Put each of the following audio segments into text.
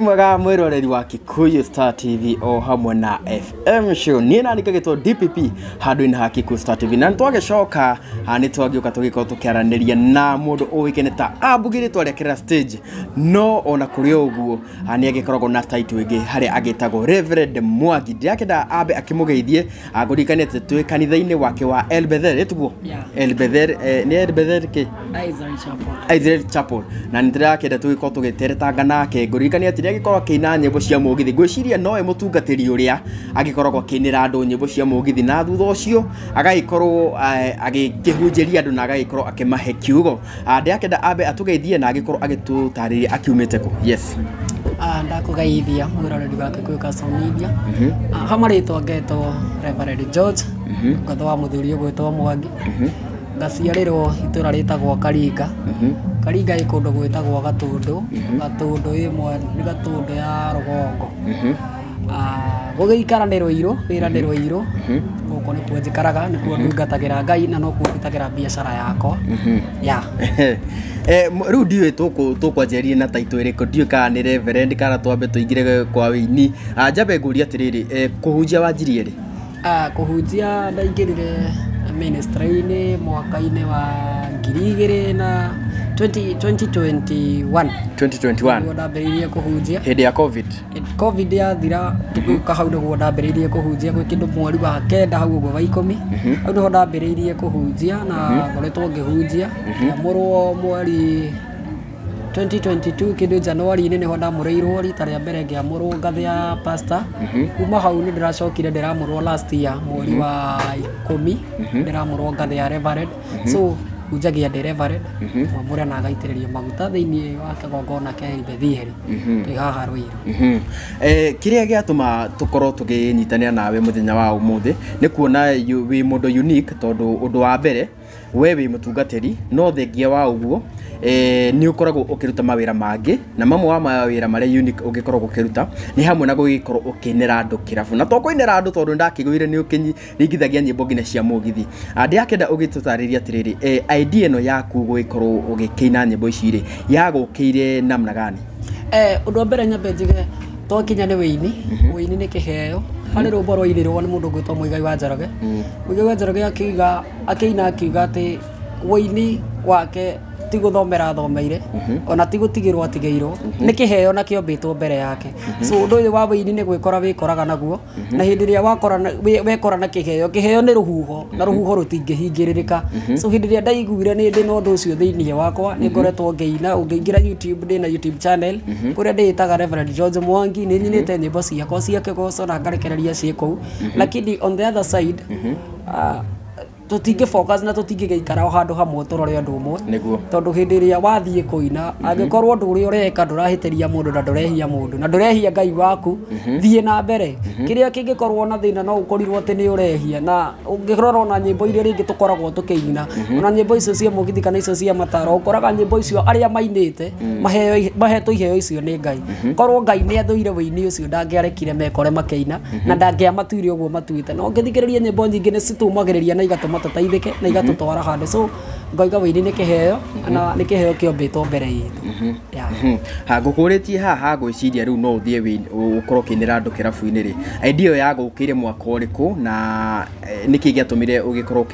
Mwega mwiroreri wa Kikuyu Star TV o hamwe na FM show ni na nikagitwo DPP handu-ini ha Kikuyu Star TV na twagicoka ni twagioka tugikoro tukiaraniria na mundu uwikene ta abugiritwo rekera stage no ona kuri uguo ni agikoragwo na title ingi hari agitagwo Reverend Mwangi ndiakenda abe akimugeithie agurikanete twi kanitha-ini wake wa Elbether etugo Elbether ni Elbether ke Israel Chapel na ndirakenda tugikoro tugiteretanga nake ngurikania agikorwo kina nyimbo cia mugithi gwiciria noe mutungatiri uria agikoragwo kinira andu nyimbo cia mugithi na thutha ucio agagikorwo agikihunjiria andu na agagikorwo akimahe kiugo ndiakenda abe atugeithie na agikorwo agitutariria akiumite ku yes ndakugeithia mwiroreri wa Kikuyu Castle Media hamaritwo ngetwo Reverend George ngatho wa muthuri ugwitwo Mwangi ngaciarirwo itura ritagwo Karinga Karinga ikundu gwitagwo Gatundu Gatundu imwe ni Gatundu ya Rugongo gugiikara ni Ruiru wira ni Ruiru guko ni kuo njikaraga ni kuo ndungatagira Ngai na no kuo ndutagira biashara yakwa ya riu ndiwe tukwanjerie na title iriku ndiwe kana ni Reverend kana twambe tuingire kwa wini njabe nguria atiriri kuhunjia wanjirie ri kuhunjia ndaingirire ministry-ini mwaka-ini wa 2021 ndambiririe kuhunjia hindi ya covid yathira tuka hau niguo ndambiririe kuhunjia gwi kindu mweri wa kenda hau uguo wa 10 hau niho ndambiririe kuhunjia na ngoretwo ngihunjia murwo mweri 2022 kindu January niho ndamureirwo rita ria mbere ngiamurwo ngathi ya pastor kuma hau ni ndiracokire ndiramurwo last year mweri wa 10 ndiramurwo ngathi ya Reverend so ujagia ndi Reverend mwamura na agaitiriria maguta thiini wa kigongona kia Elbether ti haha Ruiru kiria giatuma tukorwo tuginyitanira nawe muthenya wa umuthi ni kuona wi mundu unique tondu undu wa mbere we wi mutungatiri no thengia wa uguo ni ukoragwo ukiruta mawira mangi na mamwe wa mawira maria unique ugikoragwo ukiruta ni hamwe na gugikorwo ukinira andu kirabu na to kuinira andu tondu ndakiguire ni ukinyithithagia nyimbo ngine cia mugithi ndiakenda ugitutariria atiriri idea no yaku gugikorwo ugikina nyimbo ici ri yagukiire namna gani undu mbere nyambe njige to kinya ni wini ni kiheo hari rumbo rwainirwo ni mundu gwitwo Muigai wa Njoroge Muigai wa Njoroge akiina akiuga ati wini wake ti guthomera thomeire ona ti gutigirwo atigeirwo ni kiheo na kiombitwo mbere yake so undu uyu wa wini ni gwikora wikoraga naguo na hindi ria wekora na kiheo ni ruhuho na ruhuho rutingihingiririka so hindi ria ndaiguire ni ndi no undu ucio thiini wakwa ni ngoretwo ngeina ungiingira YouTube ndi na YouTube channel kuria nditaga Reverend George Mwangi ni nyinite nyimbo ciakwa cia kigoco na ngarekereria ciikou lakini on the other side tutinge focus na tutinge geikara o handu hamwe turore andu umwe tondu hindi ria wathie kuina angikorwo ndu uri ureka ndurahitiria mundu na ndurehia mundu na ndurehia Ngai waku thie na mbere kiria kingikorwo na thina no ukorirwo ati ni urehia na ungirora na nyimbo iria ringi tukoragwo tukiina ona nyimbo icio cia mugithi kana icio cia mataro ukoraga nyimbo icio aria mainite mahetwo iheo icio ni Ngai korwo Ngai ni athuire wini ucio ndangiarekire mekore makeina na ndangiamatuire uguo matuite no ngithikiriria nyimbo nyingi ni citumagiriria na igatuma tutaithike na igatutwara handu so ngoiga wini ni kiheo na ni kiheo kiombitwo mbere yitu ha ngukuritie haha gwiciria riu no uthie wini ukorwo kinira andu kirabu-ini ri idea ya gukire mwaka uriku na niki giatumire ugikorwo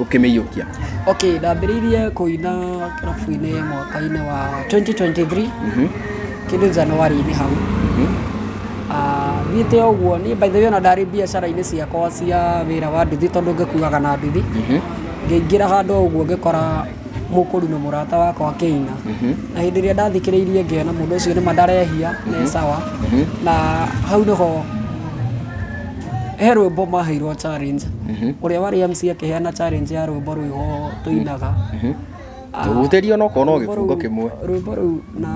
ukimiyukia okay ndambiririe kuina kirabu-ini mwaka-ini wa 2023 kindu January ni hau Vite oguo ni by the way na ndari biashara-ini ciakwa cia wira wa nduthi tondu ngikuaga na nduthi ngeingira handu oguo ngikora mukuru na murata wakwa akiina na hindi ria ndathikiriirie ngiona mundu ucio ni mandarehia ni sawa na hau niho he rwimbo maheirwo challenge uria wari MC akiheana challenge ya rwimbo rwiho tuinaga tuterio no kono gifungo kimwe rwimbo ru na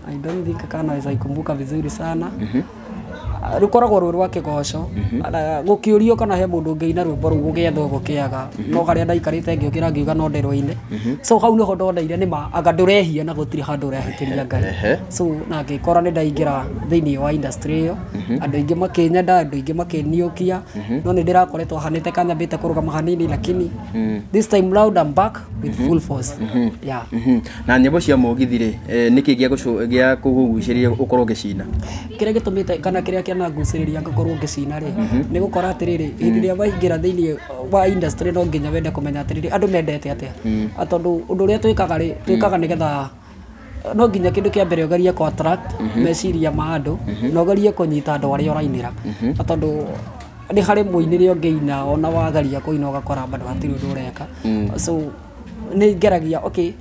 I don't think kana naweza ikumbuka vizuri sana rukoragwo rwo rwa kigoco gukiurio kana he mundu ngeina rwimbo ru gugethwo gukiaga no haria ndaikarite ngiukira ngiuga no nderwo-ini so hau niho ndoneire nima anga ndurehia na gutiri handu urehikiria Ngai so na ngikora ni ndaingira thiini wa industry iyo andu ingi makinyenda andu ingi makiniukia no ni ndirakoretwo hanite kanyambite kurugama hanini lakini this time round I'm back with full force yeah na nyimbo cia mugithi ri niki gia kuguguciria ukorwo gicina kiria gitumite kana kiria kiana nguciriria ngakorwo ngicina ri ni gukora atiriri hindi ria waingira thiini wa industry no nginya wende kumenya atiriri andu mendete atia atondu undu uria twikaga nigetha no nginya kindu kia mbere ugarie ko attract meciria ma andu no ugarie kunyita andu aria urainira atondu ni hari muinire ungeina ona wagaria kuina ugakora bado hatiri undu ureka so ni ngeragia okay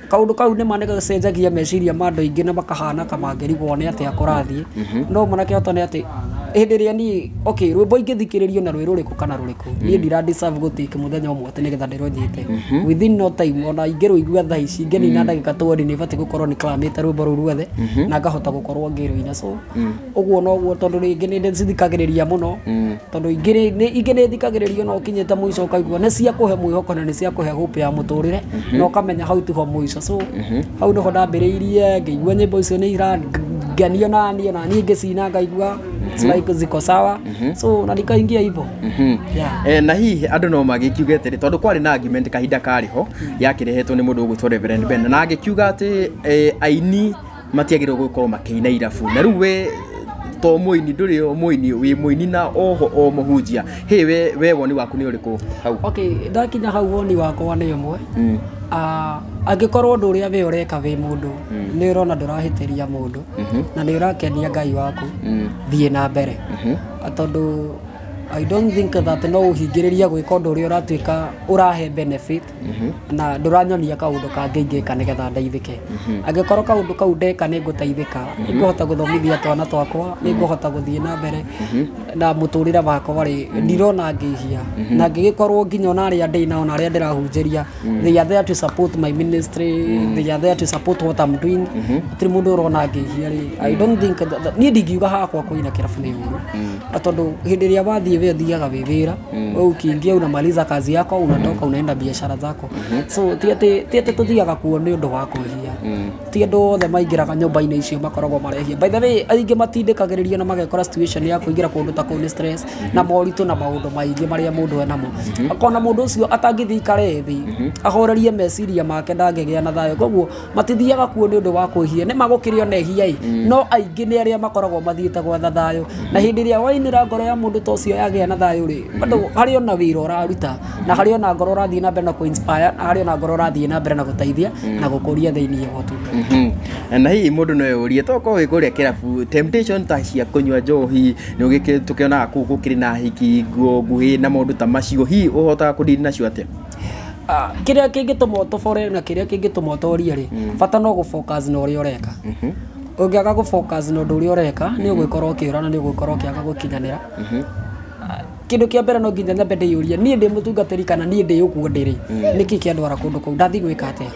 kaundu kau ni manega gacenjagia meciria ma andu ingi na makahana kama ngerigwo ni atia kurathie no manake otone ati hindi ria ni okay rwimbo ingithikiririo na rwiruriku kana ruriku ni ndira deserve gutike muthenya umwe ati nigetha ndironyite within no time ona ingiro igua thaa ici ngeni na ndagika 20 ni bati gukorwo ni clamate rwimbo ru ruothe na ngahota gukorwo ngiro-ina so uguo no guo tondu ringi ni ndithikagiriria muno tondu ingiri ni thikagiririo no kinyite muico kaigua ni cia kuhe mwihoko na ni cia kuhe hope ya muturire no kamenya hau tiho muico so hau niho ndambiriirie ngĩigua nyĩmbo icio nĩ irangenio na niĩ ngĩcina ngaigua like ziko sawa so na ndikaingia hivyo na hihi andu no magikiuga atiri tondu kwari na argument kahinda kariho yakirehetwo ni mundu ugwitwo Reverend Ben na agikiuga ati aini matiagirwo gukorwo makiina irabu na riu we to muini nduri muini wi muini na oho o muhunjia he we woni waku ni uriku hau okay ndakinya hau woni wakwa ni umwe angikorwo ndu uria we ureka wi mundu ni urona ndurahitiria mundu na ni urakenia Ngai waku thie na mbere atondu I don't think that no uhingiriria gwika undu uria uratuika urahe benefit na nduranyonia kaundu kangĩingĩka nigetha ndeithike angikorwo kaundu kau ndeka ni nguteithika niguhota guthomithia twana twakwa niguhota guthie na mbere na muturire wakwa ri ndirona ngĩhia na ngĩgikorwo nginya ona aria ndina ona aria ndirahunjiria they are there to support my ministry they are there to support what I'm doing atiri mundu urona ngĩhia ri I don't think that ni ndingiuga hakwa kuina kirabu ni uru atondu hindi ria wathie wewe thiaga wewera wewe ukiingia unamaliza kazi yako unatoka unaenda biashara zako so tiete tuthiaga kuo ni undu wa kuhia ti andu othe maingiraga nyumba-ini icio makoragwo marehia by the way aingi matindikagiriria na magekora situation ya kuingira kundu ta kuni stress na moritu na maundu maingi maria mundu enamo akona mundu ucio atangithikare thi ahorerie meciria make ndangegea na thayo koguo matithiaga kuo ni undu wa kuhia ni magukirio na hia no aingi ni aria makoragwo mathiite gwa thayo na hindi ria wainira ngoro ya mundu to cio yagea na thayo ri bado hari ona wira uraruta na hari ona ngoro urathie na mbere na ku inspire na hari ona ngoro urathie na mbere na guteithia na gukuria thiini ya watu na hihi mundu no yurie toko wikuria kirabu temptation ta cia kunywa njohi ni ugike tukiona kuku kiri na hiki nguhi na mundu ta macio hi uhotaga kudini nacio atia kiria kingituma utofore na kiria kingituma utoria ri bata no gu focus no uri ureka ungiaga gu focus no nduri ureka ni ugwikorwo kiura na ni ugwikorwo kiaga gukinyanira kindu kia mbere no nginya nyambe ndiyuria nie ndi mutungatiri kana nie ndi ukuo ndiri niki kiandwara kundu kuu ndathi gwika atia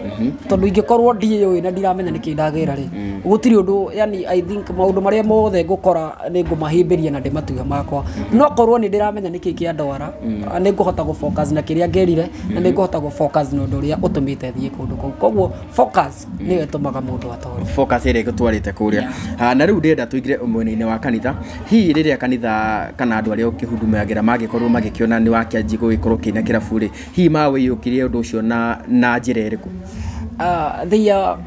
tondu ingikorwo ndiyo na ndiramenya niki ndagira ri gutiri undu yani I think maundu maria mothe ngukora ni ngumahimbiria na ndimatuga makwa no korwo ni ndiramenya niki kiandwara ni nguhota gu focus na kiria ngerire na ni nguhota gu focus no ndu ria utumite thie kundu kuu koguo focus ni etumaga mundu atore focus ire gutwarite kuria na riu ndenda tuigire umwene-ini wa kanitha hi riria kanitha kana andu aria ukihundumagira magikorwo magikiona ni wakianji gugikorwo kina kirabu ri hi mawe yukirie undu ucio na njira iriku they are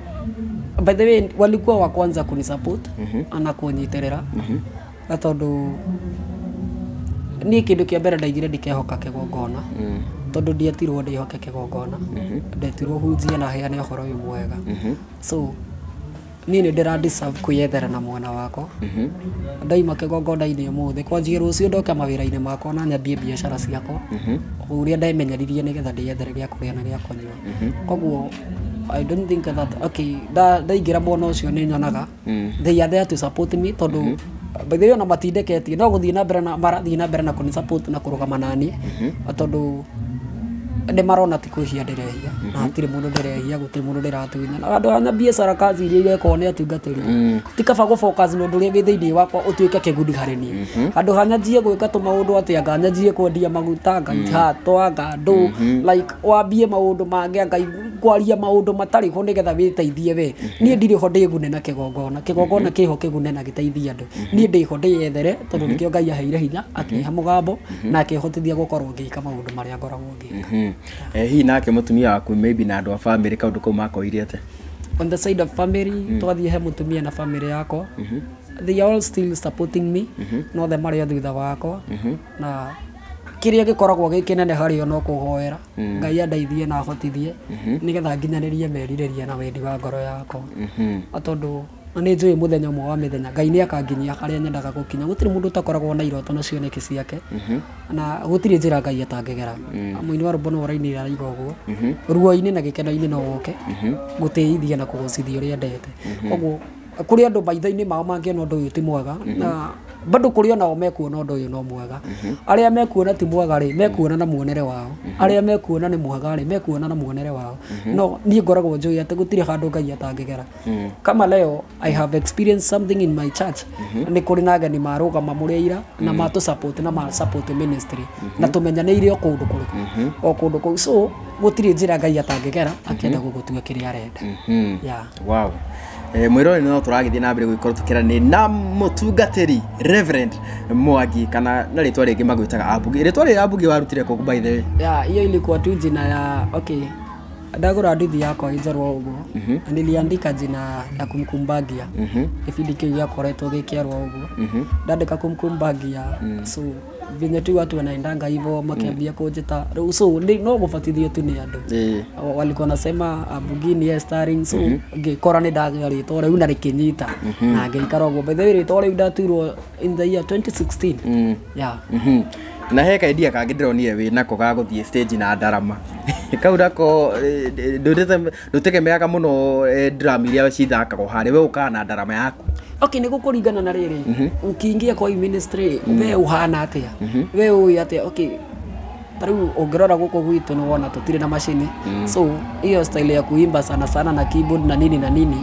by the way walikuwa wa kwanza kunisupport ana kunyiterera atondu ni kindu kia mbere ndaigire ndikehoka kigongona tondu ndiatirwo ndihoke kigongona ndetirwo hunjie na heane uhoro uyu mwega so nini ndira deserve kuyethera na mwana wako ndaima kigongona-ini umuthi kwanjie rucio ndoke mawira-ini makwa na nyambie biashara ciakwa uria ndaimenyeririe nigetha ndiyethere gĩa kũrĩa na gĩa kũnyua koguo I don't think that okay ndaingira mwana ucio ni nyonaga they are there to support me tondu by the way na matindeketie no guthii na mbere na marathii na mbere na kuni support na kurugama nani tondu nĩ marona ti kwĩhia ndĩrehia na hatirĩ mũndũ ndĩrehia gũtirĩ mũndũ ndĩratunya na andũ anya biacara kazi iria igekwo nĩ atungatĩri ti kaba gũ-focus na ũndũ ũrĩa wĩ thĩinĩ wakwa ũtuĩke kĩguni harĩ niĩ handũ hanyanjie gwĩka tũmaũndũ atĩ anga nyanjie kwendia maguta ngaithatwa ngandũ like wambie maũndũ mangĩ anga kwaria maũndũ matarĩ ho nĩgetha wĩteithie we niĩ ndirĩ ho ndĩgune na kĩgongona kĩho kĩgune na gĩteithie andũ niĩ ndĩ ho ndĩyethere tondũ nĩkĩo Ngai aheire hinya akĩha mũgambo na akĩhotithia gũkorwo ngĩka maũndũ marĩa ngoragwo ngĩka hihi nake mũtumia waku maybe na andũ a family kaũndũ kau makoire atĩa on the side of family twathiĩ he mũtumia na family yakwa they are all still supporting me no them marĩ thutha wakwa na kĩrĩa gĩkoragwo gĩkĩnene harĩ o no kũhoera Ngai andeithie na ahotithie nĩgetha nginyanĩrie merirĩria na wendi wa ngoro yakwa tondũ nĩ njũĩ mũthenya ũmwe wa mĩthenya Ngai nĩ akanginyia harĩa nyendaga gũkinya gũtirĩ mũndũ utakoragwo na iroto na cioneki ciake na gũtirĩ njĩra Ngai atangĩgera mũini wa rũmbo no ũrainĩra araiga ũguo ruo-inĩ na gĩkeno-inĩ no woke gũtĩithia na kũgũcithia ũrĩa ndete ũguo kũrĩ andũ maitho-inĩ mao mangĩona ũndũ ũyũ ti mwega na bado kũrĩ onao mekuona ũndũ ũyũ no mwega arĩa mekuona ti mwega rĩ mekuona na muonere wao arĩa mekuona nĩ mwega rĩ mekuona na muonere wao no niĩ ngoragwo njũĩ atĩ gũtirĩ handũ Ngai atangĩgera kama leo I have experienced something in my church nĩ kũrĩ na ageni marũgama mũrĩ ira na matũ support na ma support ministry na tũmenyanĩire o kũndũ kũrĩkũ o kũndũ kũu so gũtirĩ njĩra Ngai atangĩgera akĩenda gũgũtua kĩrĩa arenda wow mwĩrore no tũragĩthiĩ na mbere gũkorwo tũkĩranĩ na mũtungatĩri Reverend Mwangi kana na rĩtwa rĩngĩ magwĩtaga Abugi rĩtwa rĩa Abugi warutire kũ by the way hiyo ilikuwa tu jina ya okay ndagũra nduthi yakwa ĩnjarwo ũguo niliandika jina ya kumkumbagia kĩbindi kĩu gĩakoretwo gĩkĩarwo ũguo ndandĩka kumkumbagia so venye tu watu wanaendanga hivyo makiambia kujeta so no gũbatithio tu nĩ andũ walikuwa nasema Abugi ni starring so ngĩkora nĩ ndagĩa rĩtwa rĩu na rĩkĩnyita na ngĩikara ũguo by the way rĩtwa rĩu ndaturwo in the year 2016 na he kaidea kangĩ ndĩronire wĩ nako ga gũthiĩ stage na ndarama kau nako ndũtegemeaga mũno drama iria cithakagwo harĩ we ũkaga na ndarama yaku okay nĩ gũkũringana na rĩrĩ ũkĩingia kwa ministry we ũhana atĩa we ũĩ atĩa okay tarĩu ũngĩrora gũkũ gwitũ nĩ wona tũtirĩ na macini so hiyo style ya kuimba sana na keyboard na nini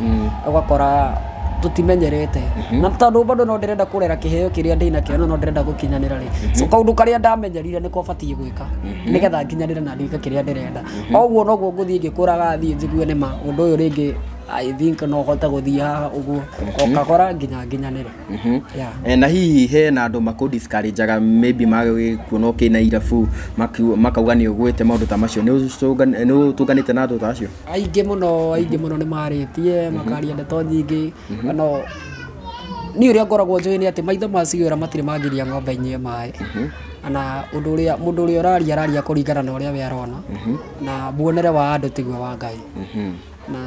ũgakora tutimenyerete na tondũ bado no ndĩrenda kũrera kĩheo kĩrĩa ndĩ nakĩo no ndĩrenda gũkinyanĩra rĩ so kaũndũ karĩa ndamenyerire nĩko batiĩ gwĩka nĩgetha nginyanĩre na ndĩka kĩrĩa ndĩrenda oguo noguo ngũthiĩ ngĩkũraga thiĩ njigue nĩ ma ũndũ ũyũ rĩngĩ I think no hote gũthiĩ haha ũguo okakora nginyanĩre na hihi he na andũ makũ discourageaga maybe magĩkuona kĩna irabu makauga nĩ ũgwĩte maũndũ ta macio nĩ ũtũnganĩte na andũ ta acio aingĩ mũno nĩ marĩtie makaria ndeto nyingĩ no niĩ ũrĩa ngoragwo njũĩ nĩ atĩ maitho macio matirĩ mangĩria ng'ombe inyue maĩ na mũndũ ũrĩa araria kũringana na ũrĩa we arona na muonere wa andũ tiguo wa Ngai na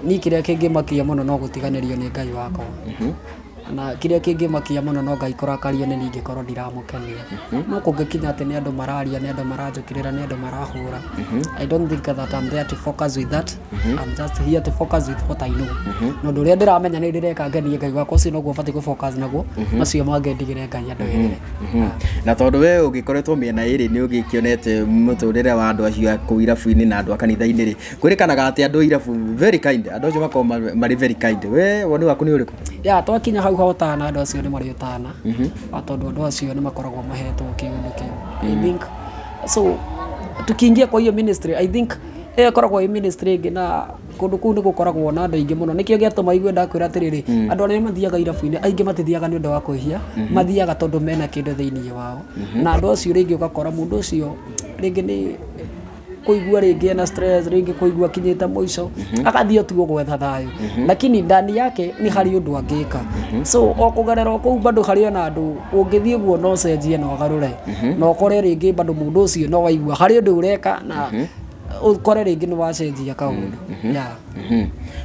ni kĩrĩa kĩngĩmakia mũno no gũtiganĩrio nĩ Ngai wakwa na kĩrĩa kĩngĩmakia mũno no Ngai kũrakaria nĩ ingĩkorwo ndiramũkenia no kũngĩkinya atĩ nĩ andũ mararia nĩ andũ maranjũkĩrĩra nĩ andũ marahũra I don't think that I'm there to focus with that I'm just here to focus with what I know no ũndũ ũrĩa ndĩramenya nĩ ndĩreka ngenie Ngai wakwa ũcio noguo batiĩ gũ-focus naguo macio mangĩ ndigĩre Ngai andũ na tondũ we ũngĩkoretwo mĩena ĩrĩ nĩ ũgĩkĩonete mũtũrĩre wa andũ acio kũu irabu-inĩ na andũ a kanitha-inĩ rĩ kwĩrĩkanaga atĩ andũ irabu very kind andũ acio makoragwo marĩ very kind we woni waku nĩ ũrĩkũ twakinya hau hotana andũ acio nĩ marĩ ũtana tondũ andũ acio nĩ makoragwo mahetwo kĩũndũ kĩu I think so tukiingia kwa hiyo ministry I think koragwo i ministry ĩngĩ na kũndũ kũu nĩ gũkoragwo na andũ aingĩ mũno nĩkĩo gĩatũma igue ndakwĩra atĩrĩrĩ andũ arĩa mathiaga irabu-inĩ aingĩ matithiaga nĩ ũndũ wa kwĩhia mathiaga tondũ mena kĩndũ thĩinĩ wao na andũ acio rĩngĩ ũgakora mũndũ ũcio rĩngĩ nĩ kũigua rĩngĩ na stress rĩngĩ kũigua kinyĩte mũico agathiĩ tu gwetha thayũ lakini ndani yake nĩ harĩ ũndũ angĩka so o kũgerera kũu bado harĩ ona andũ ũngĩthiĩ guo no cenjie na ũgarũre na ũkore rĩngĩ bado mũndũ ũcio no waigua harĩ ũndũ ũreka na ukore rĩngĩ nĩ wacenjia kaũndũ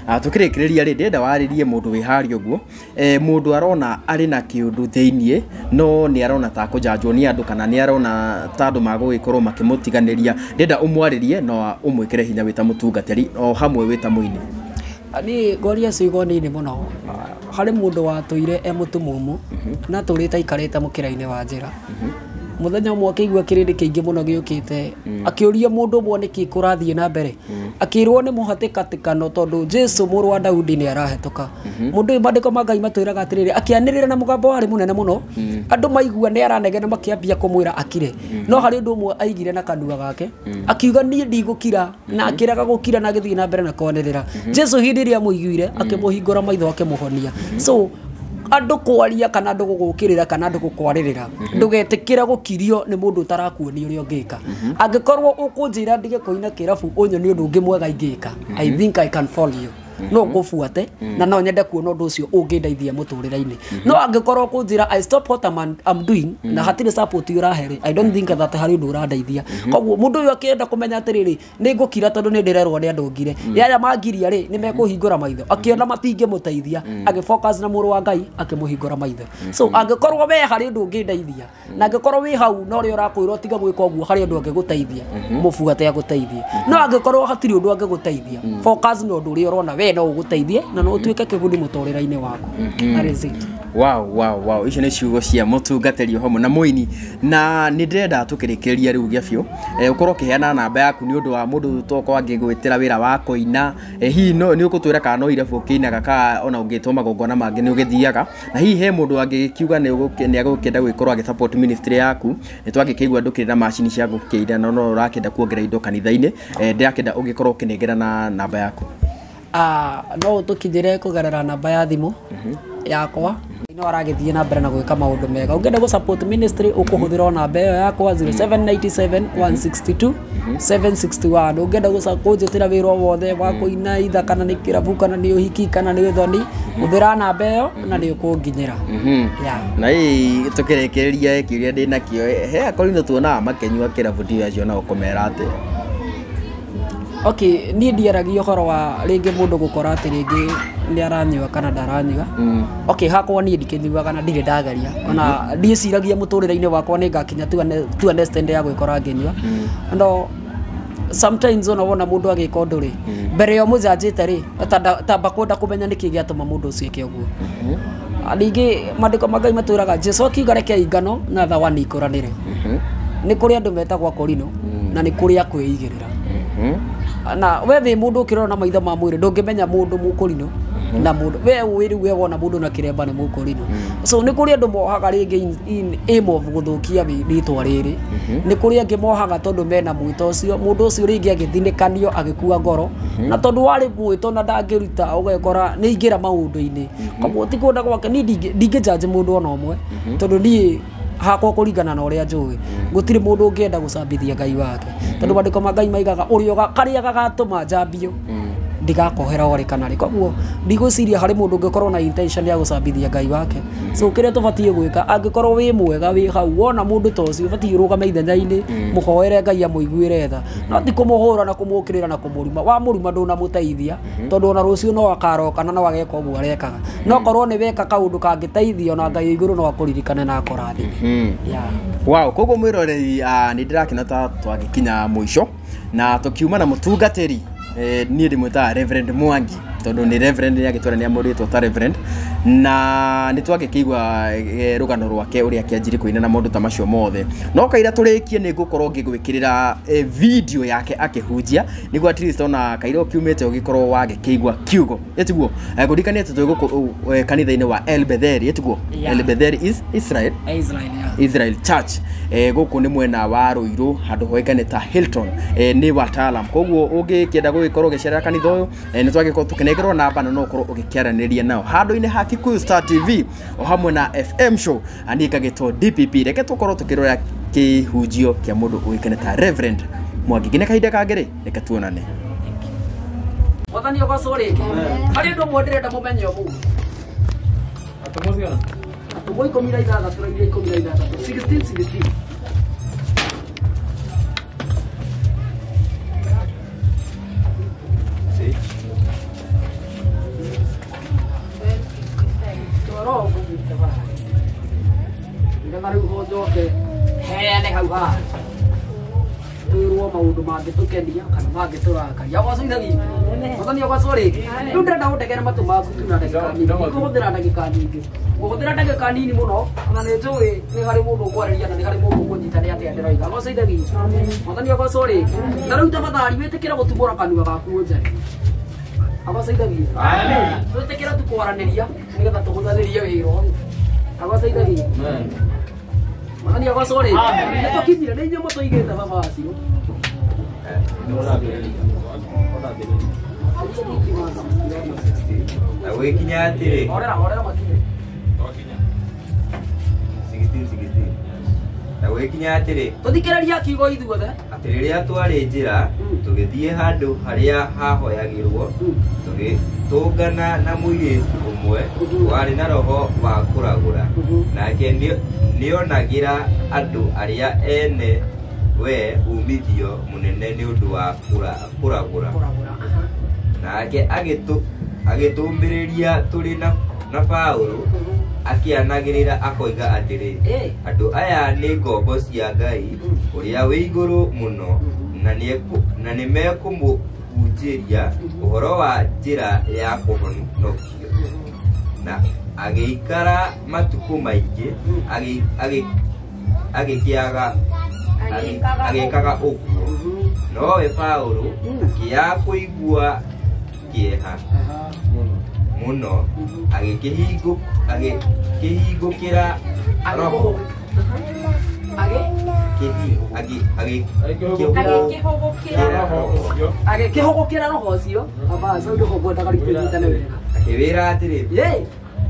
tũkĩrĩkĩrĩria rĩ ndĩrenda warĩrie mũndũ wĩ harĩa ũguo mũndũ arona arĩ na kĩũndũ thĩinĩ no nĩ arona ta kũnjanjwo nĩ andũ kana nĩ arona ta andũ magũgĩkorwo makĩmũtiganĩria ndĩrenda ũmwarĩrie no ũmwĩkĩre hinya wĩ ta mũtungatĩri o hamwe wĩ ta mũini niĩ ngoria ciugo nini mũno harĩ mũndũ watũire mũtumumu na tũrĩte aikarĩte mũkĩra-inĩ wa njĩra muthenya umwe akigwa kirindi kiingi muno giukite akiuria mundu umwe niki kurathie na mbere akirwo ni muhatikatikano tondu Jesu muru wa Daudi ni arahetoka mundu mandiko magai matwiraga atiriri akianirira na mugambo wari munene muno andu maigua ni aranegena makiambia kumwira akire no hari undu umwe aigire na kanua gake akiuga ni ndigukira na akiraga gukira na githii na mbere na kwanirira Jesu hindi ria muiguire akimuhingura maitho akimuhonia so andu kwaria kana andu gugukirira kana andu gukwaririra ndugetikira gukirio ni mundu utarakuoni uri ongika angikorwo ukunjira ndige koina kirabu onyo ni undu ungi mwega ingika I think I can follow you no ngufuate na no nyende kuona undu ucio ungindeithia muturira-ini no angikorwo kunjira I stop what I'm doing na hatire support uraheri I don't think that hari undu urandeithia koguo mundu uyu akienda kumenya atiriri ni ngukira tondu ni ndirerwo ni andu ngire yaya mangiria ri ni mekuhingura maitho akiona matingi muteithia agifocus na muru wa Ngai akimuhingura maitho so angikorwo we hari undu ungindeithia na angikorwo wi hau no ri urakwirwo tiga gwika uguo hari undu angiguteithia mubuate aguteithie no angikorwo hatiri undu angiguteithia focus no undu uri urona we no uguteithie na no utuike kiguni muturira-ini waku wow icio ni ciugo cia mutungatiri hamwe na muini na ni ndenda tukirikiria riu gia biu ukorwo kiheana namba yaku ni undu wa mundu toko angigwitira wira wa kuina hihi no ni ukutwira kana no irebu kinaga ka ona ungitoma gongona mangi ni ugithiaga na hihi he mundu angikiuga ni agukenda gwikorwo agi support ministry yaku ni twangikigwa ndukirira machine cia gukiira no urakenda kuongera indo kanitha-ini ndirakenda ungikorwo kinengera na namba yaku no tukinyire kugerera namba ya thimu yakwa no aragithie na mbere na gwika maundu mega ungenda go support ministry ukuhuthira namba iyo yakwa 0797 162 761 ungenda go kunjitira wira wothe wa kuina itha kana ni kirabu kana ni uhiki kana ni uthoni uthira namba iyo na ni ukunginyira na hii tukirekereria kiuria ndina kio he akorino tuona makenywa kirabu dio acio na ukomera ate okay ni ndiaragia uhoro wa ringi mundu gukora ati ringi ni aranyua kana daranyua okay hakwa ni ndikinyua kana ndire ndagaria ona ndiciragia muturira-ini wakwa ni ngakinya tu understand ya gwikora nginyua no sometimes ona wona mundu agika undu ri mbere yo mujanjite ri tamba kwenda kumenya niki giatuma mundu ucio eke uguo alingi mandiko magai maturaga Jesu akiuga reke ingano na thawa ni ikuranire ni kuri andu metagwa korino na ni kuri akwigirira na wewe mundu ukirona maitho ma mwiri ndungimenya mundu mukurino na mundu we wona mundu na kiremba ni mukurino so ni kuri andu mohaga ringi aim of guthukia ritwa riri ni kuri angi mohaga tondu mena mwito ucio mundu ucio ringi agithinikanio agikua ngoro na tondu wari mwito na ndangiruta ugekora ni ingira maundu-ini koguo ti kwenda gwake ni ndingijaji mundu ona umwe tondu ni hakwa kuringana na uria njui gutiri mundu ungienda gucambithia Ngai wake tondu mandiko ma Ngai maigaga urio karia gagatuma njambio ndigakohera ori kana ri koguo ndigwiciria hari mundu ungikorwo na intention ya gucambithia Ngai wake so kire tubatie gwika angikorwo wi mwega wi hau wona mundu to ucio batie rugama ithenya-ini muhoere Ngai amuiguire tha no ti kumuhura na kumukirira na kumuruma wa muruma nduna muteithia tondu ona rucio no akaroka na no ageka uguo arekaga no korwo ni weka kaundu kangiteithia ona Ngai iguru no akuririkane na akorathi wow koguo mwiroreri ni ndirakina ta twagikinya mwisho na tukiuma na mutungatiri ni ndimwita Reverend Mwangi tondu ni Reverend ni agitwara ni amuritwo ta Reverend na ni twagikigwa rugano rwake uria kianjiri kuina na mundu ta macio mothe no kaira turikie ni ngukorwo ngigwikirira video yake akihunjia niguo at least ona kaira ukiumite ugikorwo wagikigwa kiugo etiguo ngurikanite tuguko kanitha-ini wa El Bethel etiguo El Bethel is Israel Church guku ni mwena wa Ruiru handu hoikane ta Hilton ni watalam koguo ungikienda gugikorwo gicerera kanitha uyu ni twagikorwo tukinegerwo namba na no ukorwo ugikiaraniria nao handu-ini ha Kikuyu Star TV o hamwe na FM show andika gitwo DPP reke tukorwo tukirora kihunjio kia mundu uikane ta Reverend Mwangi gine kahinda kangere reke tuonane wathani ogosoreke hari ndo mwenderenda mumenye umu atomosiona atumo 16 turaire 16 Ndio mari uhojoke heane hau ha tuirwo maundu maundu mangĩtũkenia kana mangĩtũrakaria agocithagia mwathani agocwo rĩngĩ rĩu ndĩrenda gũtegera matũ maku tu na ndagĩka nini kũhũthĩra ndagĩka nyingĩ gũhũthĩra ndagĩka nini mũno na nĩ njũĩ nĩ harĩ mũndũ ũkwarĩria na nĩ harĩ mũndũ ũkũnyita nĩ atĩa ndĩroiga agocithagia mwathani agocwo rĩngĩ na rĩu tafadhali wĩtĩkĩre gũtumũra kanua gaku njare agocithagia twĩtĩkĩre tu kwaranĩria nĩgetha tũhũthagĩrie wĩra ũyũ agocithagia mwathani agocwo rĩngĩ nĩtũkinyire nĩ inyuĩ mũtũigĩte baba wacio na gwikinya atiri orera makire na gwikinya atiri tuthikĩrĩria kiugo ithuothe atĩ rĩrĩa twarĩ njĩra tũgĩthiĩ handũ harĩa hahoyagĩrwo tũgĩtũngana na mũirĩtu ũmwe warĩ na roho wa kũragũra nake nĩonagĩra andũ arĩa ene we umithio mũnene nĩ ũndũ wa kũragũra nake agĩtũmbĩrĩria tũrĩ na Paũlũ akĩanagĩrĩra akoiga atĩrĩ andũ aya nĩ ngombo cia Ngai ũrĩa wĩ igũrũ mũno na nĩmekũmũhunjĩria ũhoro wa njĩra ya kũhonokio na agĩikara matukũ maingĩ agĩkaga ũguo nowe Paũlũ akĩaga kũigua kĩeha mũno agĩkĩhingũkĩra roho agĩkĩhũgũkĩra roho ũcio akĩwĩra atĩrĩ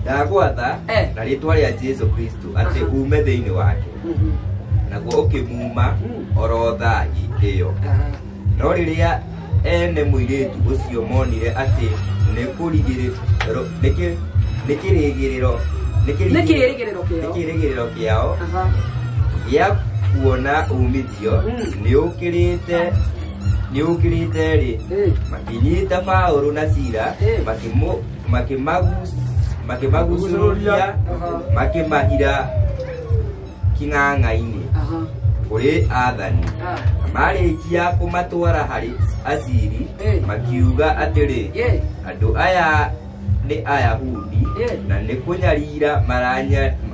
ndagwatha na rĩtwa rĩa Jesũ Kristo atĩ ume thĩinĩ wake naguo ũkĩmuma oro thagi ĩyo no rĩrĩa ene mũirĩtu ũcio monire atĩ nĩ kĩrĩgĩrĩro kĩao gĩa kuona umithio nĩũkĩrĩte rĩ makĩnyita Paũlũ na Sila makĩmagucũrũria makĩmahira kĩng'ang'a-inĩ kũrĩ athani marĩkia kũmatwara harĩ aciri makiuga atĩrĩ andũ aya nĩ Ayahudi na nĩ kũnyarira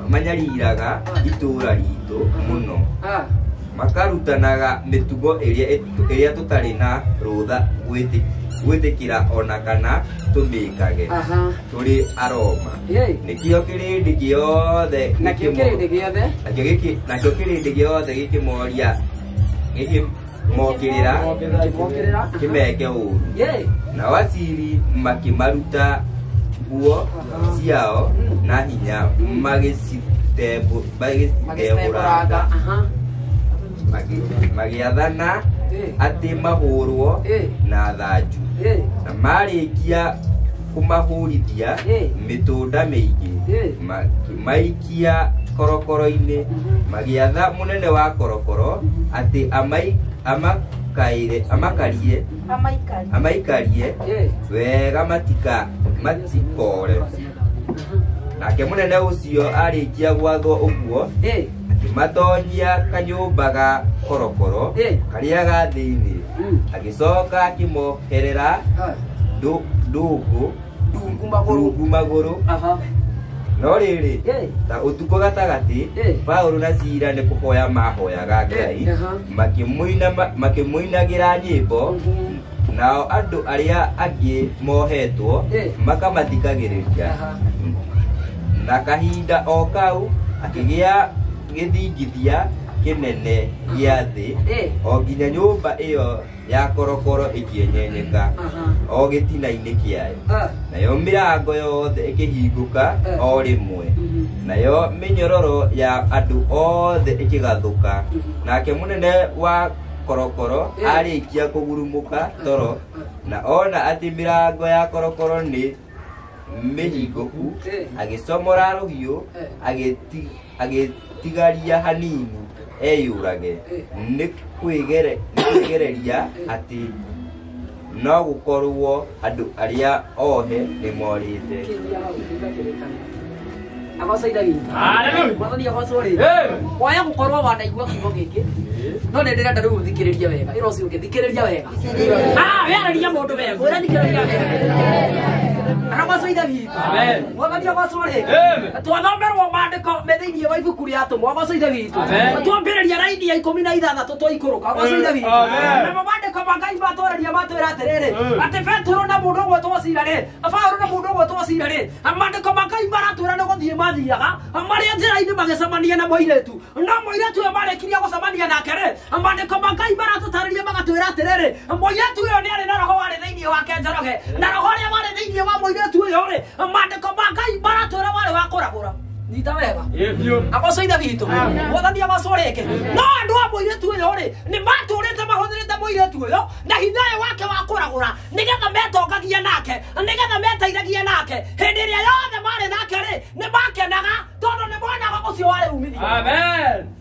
manyariraga itũũra ritũ mũno makarutanaga mĩtugo ĩrĩa tũtarĩ na rũtha gwĩtĩkĩra ona kana tũmĩkage tũrĩ Aroma nĩkĩo kĩrĩndĩ gĩothe gĩkĩmoria gĩkĩmokĩrĩra kĩmeke ũũru nao aciri makĩmaruta nguo ciao na hinya magĩcitembũranga magĩathana atĩ mahũrwo na thanju na marĩkia kũmahũrithia mĩtũnda mĩingĩ makĩmaikia korokoro-inĩ magĩatha mũnene wa korokoro atĩ amaikarie wega matikore nake mũnene ũcio arĩkia gwathwo ũguo akĩmatonyia kanyũmba ga korokoro karĩa ga thĩinĩ agĩcoka akĩmoherera ndungu magũrũ no rĩrĩ ta ũtukũ gatagatĩ Paũlũ na Sila nĩ kũhoya mahoyaga Ngai makĩmũinagĩra nyĩmbo nao andũ arĩa angĩ mohetwo makamathikagĩrĩria na kahinda o kau akĩgĩa gĩthingithia kĩnene gĩa thĩ o nginya nyũmba ĩyo ya korokoro ĩkĩenyenyeka o gĩtina-inĩ kĩayo nayo mĩrango yothe ĩkĩhingũka o rĩmwe nayo mĩnyororo ya andũ othe ĩkĩgathũka nake mũnene wa korokoro arĩkia kũgurumũka toro na ona atĩ mĩrango ya korokoro nĩ mĩhingũku agĩcomora rũhiũ agĩtigaria hanini eyũrage nĩ kwĩgereria atĩ no gũkorwo andũ arĩa ohe nĩ morĩte agocithagia mwathani agocwo rĩ oya gũkorwo wanaigua kiugo gĩkĩ no nä ndä renda rä u thikä rä ria wega ä rocio ngä thikä rä ria wega wearä må ndå wega å rä thikä rä ria wega aragwacoitha witå mwathani agwacwo rä twathomerwo mandä ko me thä iniä wa ibuku rä atå mwa agwacoitha witå twambä rä ria raini ya 16 twaikå rå ka agwacoitha witå namo mandä ko mangai matåraria matwä ra atä rä rä atä Petero na må ndå å gwe twacira rä Paũlũ na må ndå å gwe twacira rä mandä ko mangai maratwä ra nä gå thiä mathiaga marä a njä ra-inä magäcemania na moirĩtu no moirĩtu ä marä kirie gå cemania nake rä mandä ko mangai maratå tarä ria magatwä ra atä rä rä moirĩtu ä yo nä arä na roho warä thä iniä wake Njoroge na roho å rä a warä thä iniä wa moirĩtu ä yo rä mandä ko mangai maratwä ra warä wa kå ragå ra nyita wega agwacoitha witå mwathani agwacwo rä ngä no andå a moirĩtu ä yo rä nä matå rä te mahå thä rä te moirĩtu ä yo na hinya ä wake wa kå ragå ra nä getha metongagia nake nä getha meteithagia nake hä ndä ä rä a yothe marä nake rä nä makenaga tondå nä monaga å cio warä umithio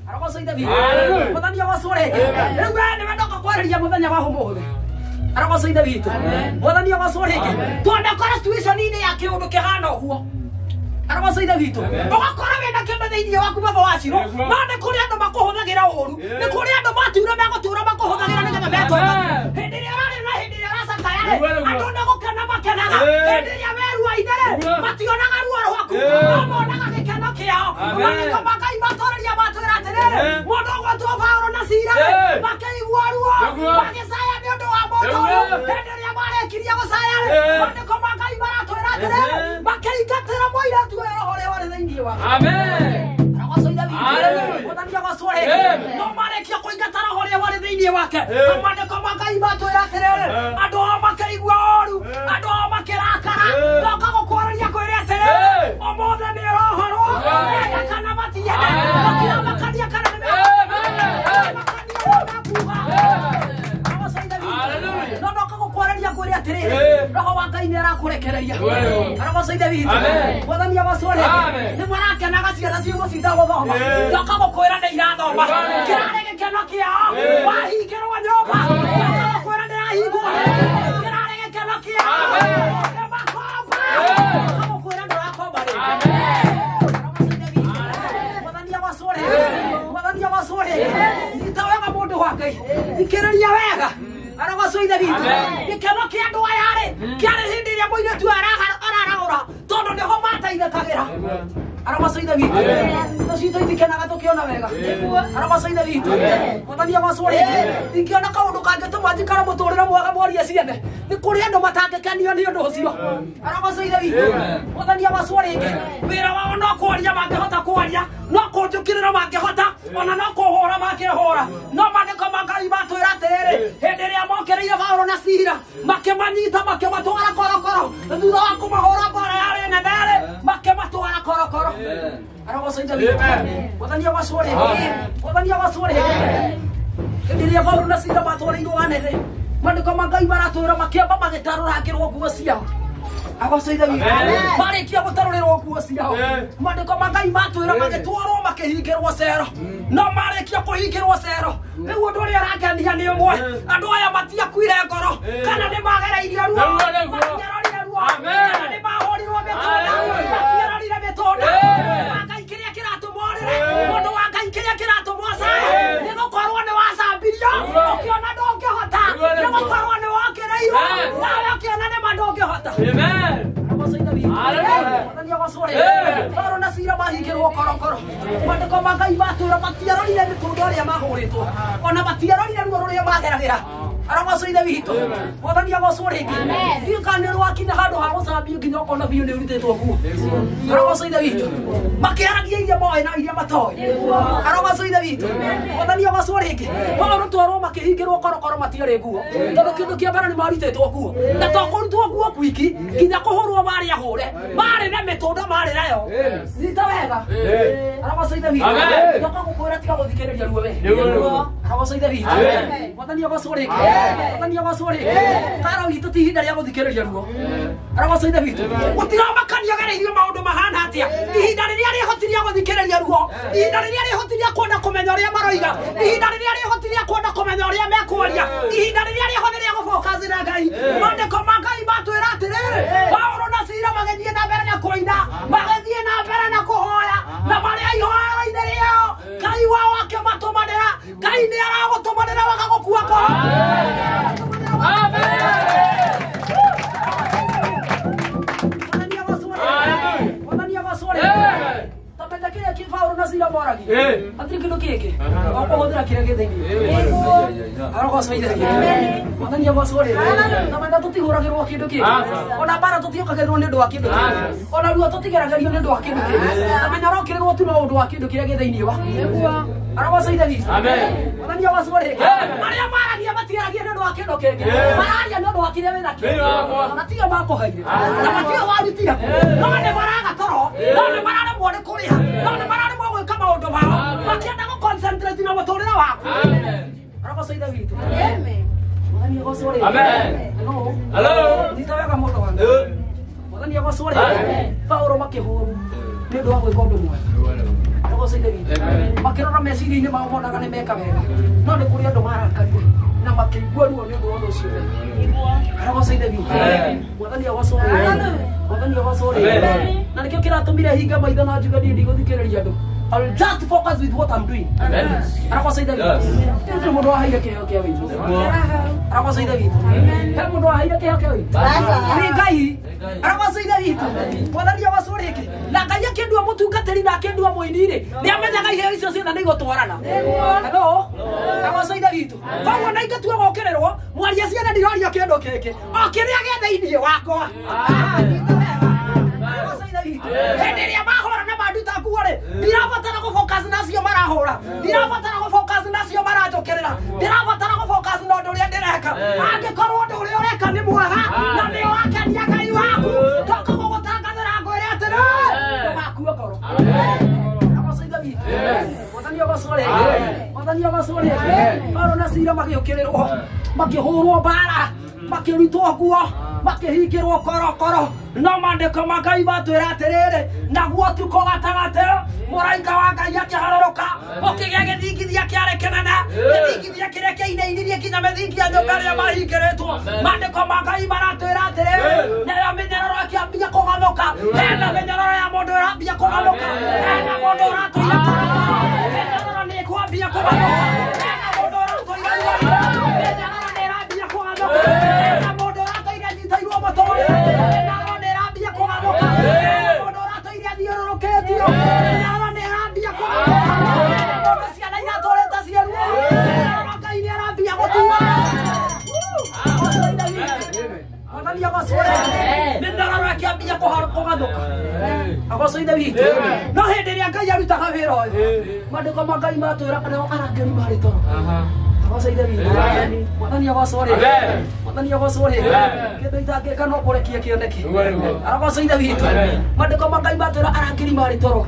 aragwacoitha witå mwathani agwacwo rä ngä rä u we nä wendoka kwarä muthenya wa må thä aragwacoitha witå mwathani agwacwo rä ngä twonekora situationinä ya kä å ndå kä hana å guo aragwacoitha witå ũgakora wĩna kĩndũ thĩinĩ waku baba wacirwo no nĩ kũrĩ andũ makũhũthagĩra ũũru nĩ kũrĩ andũ matura megũtũũra makũhũthagĩra nĩgetha metongagie hĩndĩ ĩrĩa ũrarĩ na hĩndĩ ĩrĩa ũracakaya andũ nĩ gũkena makenaga hĩndĩ ĩrĩa weruaine mationaga ruo rwaku no monaga gĩkeno kĩao mandĩko ma Ngai matũũragia matwĩra atĩrĩrĩ mũndũ ũgwĩtwo Paũlũ na Sila makĩigua ruo magĩcaya nĩ ũndũ wa mũndũ ũyũ hĩndĩ ĩrĩa marĩkirie gũcaya mandĩko ma Ngai maratwĩra atĩrĩrĩ makĩingatĩra mũirĩtu no marekia kũingata roho ũrĩa warĩ thĩinĩ wake mandĩko ma Ngai matwĩra atĩrĩrĩ andũ ao makĩigua ũũru andũ ao makĩrakara noka gũkwarĩria kwĩrĩ atĩrĩrĩ ũmũthĩ nĩ ũrohorwo enda kana matienda makĩramakania kana nĩ no noka gũkwarĩria kwĩrĩ atĩrĩrĩ roho wa Ngai nĩ arakũrekereria aragwacoitha witũ mwathani agwacwo rĩ nĩ marakenaga ciana ciĩ gũcinda gũthoma noka gũkwĩra nĩ irathoma kĩrarĩ gĩkeno kĩao wahingĩrwo nyũmba noka gũkwĩra ndĩrahingwo kĩrarĩ gĩkeno kĩao nĩ makomba noka gũkwĩra ndũrakomba rĩ mwathani agwacwo rĩ mwathani agwacwo rĩ nyita wega mũndũ wa Ngai thikĩrĩria wega aragwacoitha witũ gĩkeno kĩa andũ aya rĩ kĩarĩ hĩndĩ ĩrĩa mũirĩtu araragũra tondũ nĩho mateithĩkagĩra aragwacoitha witũ no citũ itikenaga tũkĩona wega aragwacoitha witũ mwathani agwacwo rĩngĩ ingĩona kaũndũ kangĩtũma njikare mũtũrĩre mwega mwarie ciene nĩ kũrĩ andũ matangĩkenio nĩ ũndũ ũcio aragwacoitha witũ mwathani agwacwo rĩngĩ wĩra wao no kwaria mangĩhota kwaria no kũnjũkĩrĩra mangĩhota ona no kũhũra mangĩhũra no mandĩko ma Ngai matwĩra atĩrĩrĩ hĩndĩ ĩrĩa mokereire Paũlũ na Sila makĩmanyita makĩmatwara korokoro thutha wa kũmahũra mbara yarĩ nene rĩ makĩmatwara korokoro aragwacoitha witũ mwathani agwacwo rĩngĩ mwathani agwacwo rĩngĩ hĩndĩ ĩrĩa Paũlũ na Sila matwarĩirwo anene mandĩko ma Ngai maratwĩra makĩamba magĩtarũrangĩrwo nguo ciao agwacoitha witũ marĩkia gũtarũrĩrwo nguo ciao mandĩko ma Ngai matwĩra magĩtwarwo makĩhingĩrwo cero no marĩkia kũhingĩrwo cero rĩu ũndũ ũrĩa ũrangenia nĩ ũmwe andũ aya matiakuire ngoro kana nĩ magereirio ruo matiarorire ruo kana nĩ mahũrirwo mĩtũnda matiarorire mĩtũnda Ngai kĩrĩa kĩratũmorĩra mũndũ wa Ngai kĩrĩa kĩratũmwo caĩ nĩ gũkorwo nĩ wacambirio ũkĩona ndũngĩhota nĩ gũkorwo nĩ wokĩrĩirwo nawe ũkĩona nĩma ndũngĩhota mwathani agwacwo rĩ Paũlũ na Sila mahingĩrwo korokoro mandĩko ma Ngai matwĩra matiarorire mĩtũnda ũrĩa mahũrĩtwo ona matiarorire ruo rũrĩa mageragĩra aragwacoitha witũ mwathani agwacwo rĩngĩ ndiũkane rwakinya handũ ha gũcambio nginya ũkona biũ nĩ ũrutĩtwo nguo aragwacoitha witũ makĩaragia iria moĩ na iria matoĩ aragwacoitha witũ mwathani agwacwo rĩngĩ Paũlũ twarwo makĩhingĩrwo korokoro matiarĩ nguo tondũ kĩndũ kĩa mbere nĩ marutĩtwo nguo na to kũrutwo nguo kwiki nginya kũhũrwo marĩ ahũre marĩ na mĩtũnda marĩ nayo nyita wega aragwacoitha witũ ndoka gũkwĩra tiga gũthikĩrĩria ruo we aragwacoitha witũ mwathani agwacwo rĩngĩ mwathani agwacwo rĩngĩ kara witũ ti ihinda rĩa gũthikĩrĩria ruo aragwacoitha witũ gũtiramakania gereirio maũndũ mahana atĩa ihinda rĩrĩa rĩhotirie gũthikĩrĩria ruo ihinda rĩrĩa rĩhotirie kwenda kũmenya ũrĩa maroiga ihinda rĩrĩa rĩhotirie kwenda kũmenya ũrĩa mekwaria ihinda rĩrĩa rĩhotirie gũbokazĩra Ngai mandĩko ma Ngai matwĩra atĩrĩrĩ Paũlũ na Sila magĩthiĩ na mbere na kũina magĩthiĩ na mbere na kũhoya na marĩa ihoero-inĩ rĩao Ngai wao akĩmatũmanĩra Ngai nĩ aragũtũmanĩra wagagũkua ngoro. Tapenda kile kifauru na sila moragi. Atri kilo keke. Opo hodra kile ke dengi. Aro ko saida. Madan ya masore. Tapenda tuti hora ke ro kido ke. Ona para tuti ka ke ro ne do kido. Ona lu tuti ke ra ke ne do kido ke. Tapenda ro kile ro tu no do kido kile ke dengi wa. Aro ko saida ni. Amen. Madan ya masore. Maria mara dia matira ke ne do kido ke. Mara dia no do kido me na ke. Matia ba ko hai. Matia wa ni tia. No ne mara ka toro. No ne mara ne mo ne ko ri. None marane mwe kama ondo bao. Makienda ko concentrate na motorera wako. Amen. Arako saida vitu. Amen. Mwani yako sore. Amen. Hello. Hello. Nitaweka moto wangu. Mwani yako sore. Amen. Paulo makehuru. Ndio wako ikondo mwe. Arako saida vitu. Amen. Makirora mesiri ni maomona kana meka wega. None kuri ando marakari. Na makigwa ruo ni ndo ndo sure. Arako saida vitu. Amen. Mwani yako sore. Amen. Mwani yako sore. Amen. Na nikio kiratumira hinga maitho na njuga ndi guthikiriria andu. I'll just focus with what I'm doing. Amen. Arako saida vitu. Ndio mundu ahaire keheo kia witu. Arako saida vitu. He mundu ahaire keheo kia witu. Ni Ngai. Arako saida vitu. Mwathani awacoreke. Na Ngai akendua mutungatiri na akendua muini ri. Ni amenyaga iheo icio ciothe ni gutwarana. Hello. Arako saida vitu. Koguo na ingatua gokererwo mwaria ciana ndiroria kendo keke. O kiria getheinie wakwa. Henderia mahora na maduta kuore. Ndirabatara ko focus nacio marahora. Ndirabatara ko focus nacio marajokerera. Ndirabatara ko focus no nduria ndireka. Angikorwo nduria ureka ni mwega na ni wakenia Ngai waku. Toko gugutangathira ngwire atiri. Ndũgakuo ngoro. Agocaitha vitu. Mwathani agocore. Mwathani agocore. Paulo na Sila magiũkĩrĩrwo. Makĩhũrwo mbara. Makĩrutwo nguo. Makĩhingĩrwo korokoro. No mandĩko ma Ngai matwĩra atĩrĩrĩ, naguo tuko gatagate mũraika wa Ngai akĩharũrũka ũkĩgĩa gĩthingithia kĩarĩ kĩnene gĩthingithia kĩrĩa kĩinainirie nginya mĩthingi ya nyũmba ĩrĩa mahingĩrĩtwo. Mandĩko ma Ngai maratwĩra atĩrĩrĩ, nayo mĩnyororo ĩkĩambia kũgarũrũka. Hena mĩnyororo ya mũndũ ĩrambia kũgarũrũka. Hena mũndũ ũratũire kũgarũrũka. Mĩnyororo nĩ ĩkwambia kũgarũrũka. Hena mũndũ ũratũire kũgarũrũka. Mĩnyororo nĩ ĩrambia kũgarũrũka. Hena mũndũ ũratũire nyitairwo mũtwe. Agocaitha vitu. No hindi ria Ngai arutaga wira uyu. Mandiko ma Ngai matwira kana arangeri mari toro. Agocaitha vitu. Mwathani agocore. Mwathani agocore. Kindu itangika no kurekia kioneki. Agocaitha vitu. Mandiko ma Ngai matwira arangeri mari toro.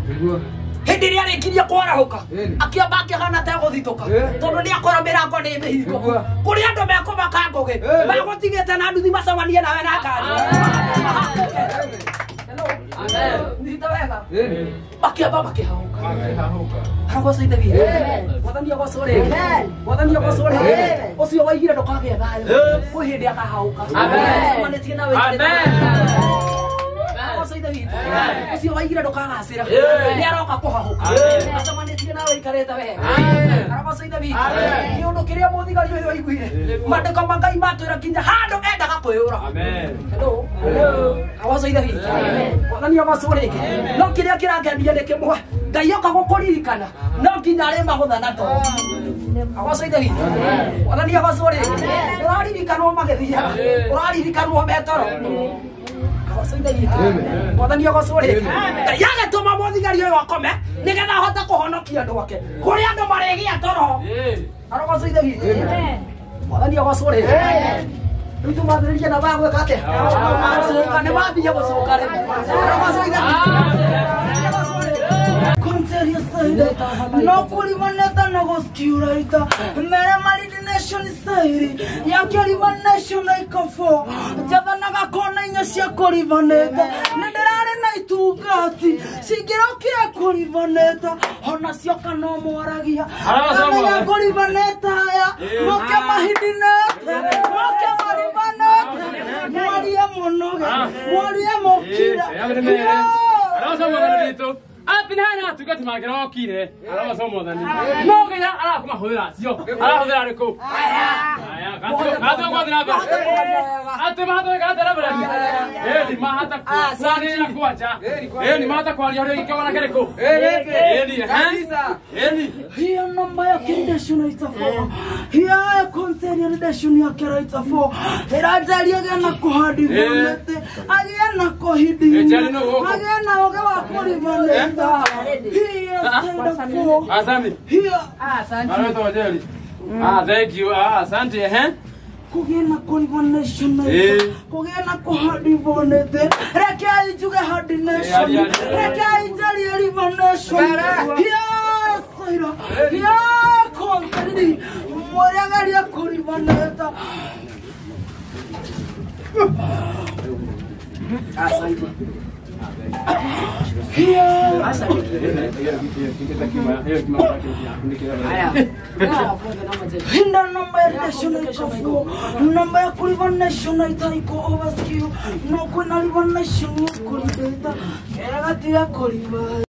Hindi ria rikiria kwarahuka akiamba akihana ta guthituka tondu ni akora mirango ni mihingo kuri andu mekumaka ngugi magutigite na nduthi macamanie nawe na ngari. Nitaweka. Makiamba makihahuka. Agocaitha vitu. Mwathani agocore. Mwathani agocore. Ucio waigire ndukagĩa thayo. Kwĩ hindi akahahuka. Amen. Manetie nawe. Amen. Agocaitha vitu. Ucio waigire ndukagacĩra. Nĩ aroka kũhahuka. Acamanetie nawe ikarĩte wega. Agocaitha vitu. Kĩũndũ kĩrĩa mũthigari ũyũ aiguire. Mandĩko ma Ngai matwĩra nginya handũ endaga kwĩyũra. Amen. Hello. Agocaitha vitu. Mwathani agocore. No kĩrĩa kĩrangenia nĩ kĩmwe. Ngai oka gũkũririkana. No nginya arĩ magũthana to. Agocaitha vitu. Mwathani agocore. Ũraririkanwo magĩthiaga. Ũraririkanwo metoro. Agocaitha vitu. Mwathani agocore. Ngai agatũma mũthigari ũyũ akome nĩgetha ahote kũhonokia andũ ake. Kũrĩ andũ marĩgĩa toro. Agocaitha vitu. Mwathani agocore. Rĩu tũmathĩrĩrie na bagwĩka atĩa? Gũcoka nĩ mambia gũcoka rĩ. Agocaitha vitu. No kulimaneta na goskiuraita mere malidi nation sairi ya kulimanation ikafo jabana gakona inya cia kulimaneta ndirare na itungati cingirokira kulimaneta ona cio kana mwaragia ya kulimaneta ya moke mahidinete moke kulimaneta mwaria munoge mwaria mokira Arasa mwanarito atinana tukati magero kire araba somo thani no gaya ara kuma hoira cio ara hoira riko aya kato kwa dina ba ate mato ka dara ba ni mahata kwa sani na kuacha ni mahata kwa yale ikawa na kereko ni ha ni hiyo namba ya kindesho itafo hiyo content ya ndesho ya kera itafo herajali agana kuhadi vonete agana kohidi agana oge wa kuri vonete hiyo tafo asante hiyo asante mara wajeli thank you asante kugena kuri vonete kugena kuhadi vonete rekai juga hadi nation rekai jali ri vonete hiyo hiyo kontridi moragaria kuri vaneta asante hiyo asante hinda namba ya national kafu namba ya kuri national itaiko overskill no kuna national kuri data kera gatia kuri